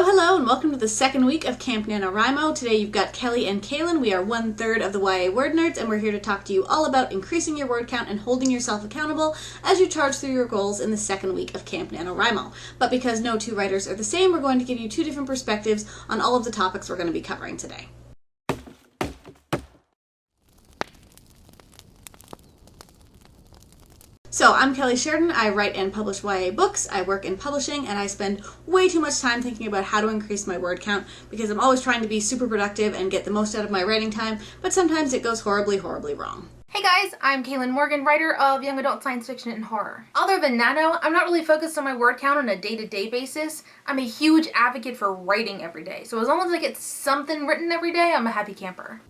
Hello, and welcome to the second week of Camp NaNoWriMo. Today you've got Kelly and Kaylin. We are 1/3 of the YA Word Nerds, and we're here to talk to you all about increasing your word count and holding yourself accountable as you charge through your goals in the second week of Camp NaNoWriMo. But because no two writers are the same, we're going to give you two different perspectives on all of the topics we're going to be covering today. So I'm Kelly Sheridan. I write and publish YA books, I work in publishing, and I spend way too much time thinking about how to increase my word count because I'm always trying to be super productive and get the most out of my writing time, but sometimes it goes horribly, horribly wrong. Hey guys, I'm Kaitlin Morgan, writer of young adult science fiction and horror. Other than Nano, I'm not really focused on my word count on a day-to-day basis. I'm a huge advocate for writing every day, so as long as I get something written every day, I'm a happy camper.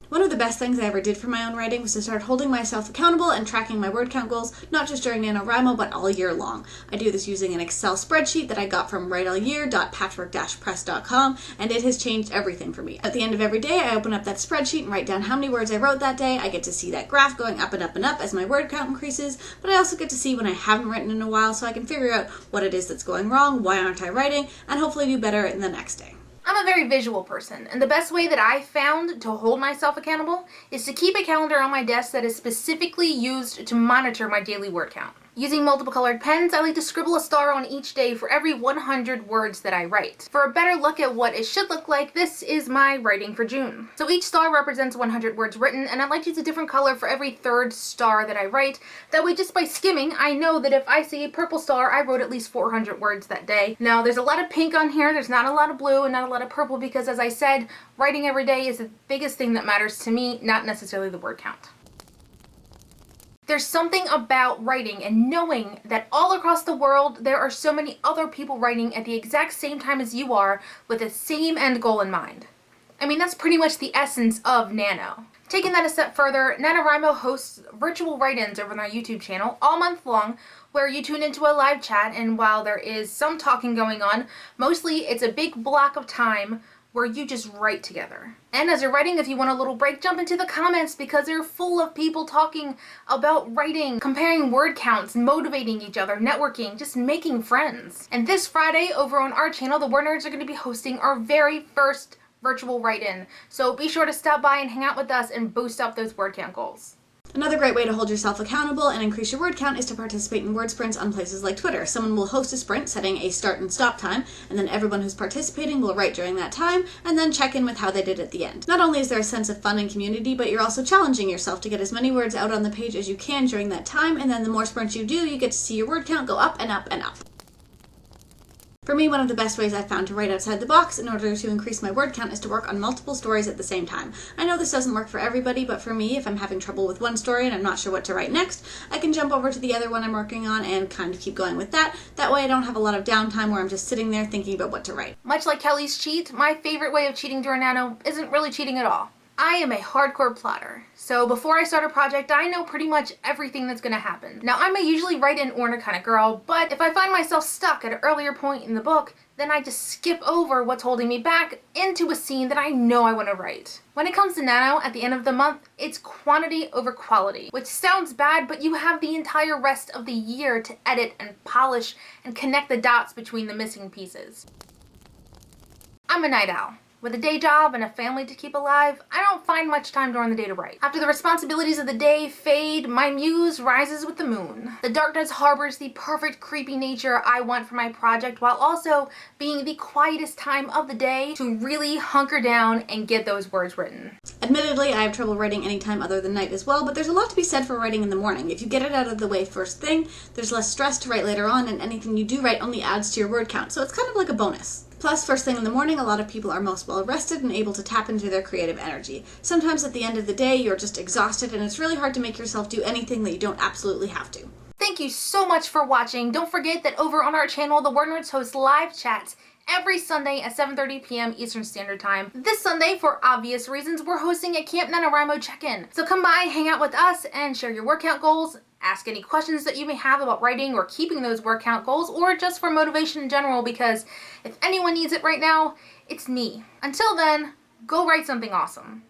One of the best things I ever did for my own writing was to start holding myself accountable and tracking my word count goals, not just during NaNoWriMo, but all year long. I do this using an Excel spreadsheet that I got from writeallyear.patchwork-press.com, and it has changed everything for me. At the end of every day, I open up that spreadsheet and write down how many words I wrote that day. I get to see that graph going up and up and up as my word count increases, but I also get to see when I haven't written in a while so I can figure out what it is that's going wrong, why aren't I writing, and hopefully do better in the next day. I'm a very visual person, and the best way that I found to hold myself accountable is to keep a calendar on my desk that is specifically used to monitor my daily word count. Using multiple colored pens, I like to scribble a star on each day for every 100 words that I write. For a better look at what it should look like, this is my writing for June. So each star represents 100 words written, and I like to use a different color for every third star that I write. That way, just by skimming, I know that if I see a purple star, I wrote at least 400 words that day. Now, there's a lot of pink on here, there's not a lot of blue, and not a lot of purple, because as I said, writing every day is the biggest thing that matters to me, not necessarily the word count. There's something about writing and knowing that all across the world there are so many other people writing at the exact same time as you are with the same end goal in mind. I mean, that's pretty much the essence of Nano. Taking that a step further, NaNoWriMo hosts virtual write-ins over on our YouTube channel all month long where you tune into a live chat, and while there is some talking going on, mostly it's a big block of time where you just write together. And as you're writing, if you want a little break, jump into the comments because they're full of people talking about writing, comparing word counts, motivating each other, networking, just making friends. And this Friday over on our channel, the WordNerds are going to be hosting our very first virtual write-in. So be sure to stop by and hang out with us and boost up those word count goals. Another great way to hold yourself accountable and increase your word count is to participate in word sprints on places like Twitter. Someone will host a sprint setting a start and stop time, and then everyone who's participating will write during that time and then check in with how they did at the end. Not only is there a sense of fun and community, but you're also challenging yourself to get as many words out on the page as you can during that time, and then the more sprints you do, you get to see your word count go up and up and up. For me, one of the best ways I've found to write outside the box in order to increase my word count is to work on multiple stories at the same time. I know this doesn't work for everybody, but for me, if I'm having trouble with one story and I'm not sure what to write next, I can jump over to the other one I'm working on and kind of keep going with that. That way I don't have a lot of downtime where I'm just sitting there thinking about what to write. Much like Kelly's cheat, my favorite way of cheating during Nano isn't really cheating at all. I am a hardcore plotter, so before I start a project, I know pretty much everything that's going to happen. Now, I'm a usually write-in-order kind of girl, but if I find myself stuck at an earlier point in the book, then I just skip over what's holding me back into a scene that I know I want to write. When it comes to Nano, at the end of the month, it's quantity over quality, which sounds bad, but you have the entire rest of the year to edit and polish and connect the dots between the missing pieces. I'm a night owl. With a day job and a family to keep alive, I don't find much time during the day to write. After the responsibilities of the day fade, my muse rises with the moon. The darkness harbors the perfect creepy nature I want for my project while also being the quietest time of the day to really hunker down and get those words written. Admittedly, I have trouble writing any time other than night as well, but there's a lot to be said for writing in the morning. If you get it out of the way first thing, there's less stress to write later on, and anything you do write only adds to your word count, so it's kind of like a bonus. Plus, first thing in the morning, a lot of people are most well rested and able to tap into their creative energy. Sometimes at the end of the day, you're just exhausted and it's really hard to make yourself do anything that you don't absolutely have to. Thank you so much for watching. Don't forget that over on our channel, the WordNerds host live chats every Sunday at 7:30 p.m. Eastern Standard Time. This Sunday, for obvious reasons, we're hosting a Camp NaNoWriMo check-in. So come by, hang out with us, and share your word count goals, ask any questions that you may have about writing or keeping those word count goals, or just for motivation in general, because if anyone needs it right now, it's me. Until then, go write something awesome.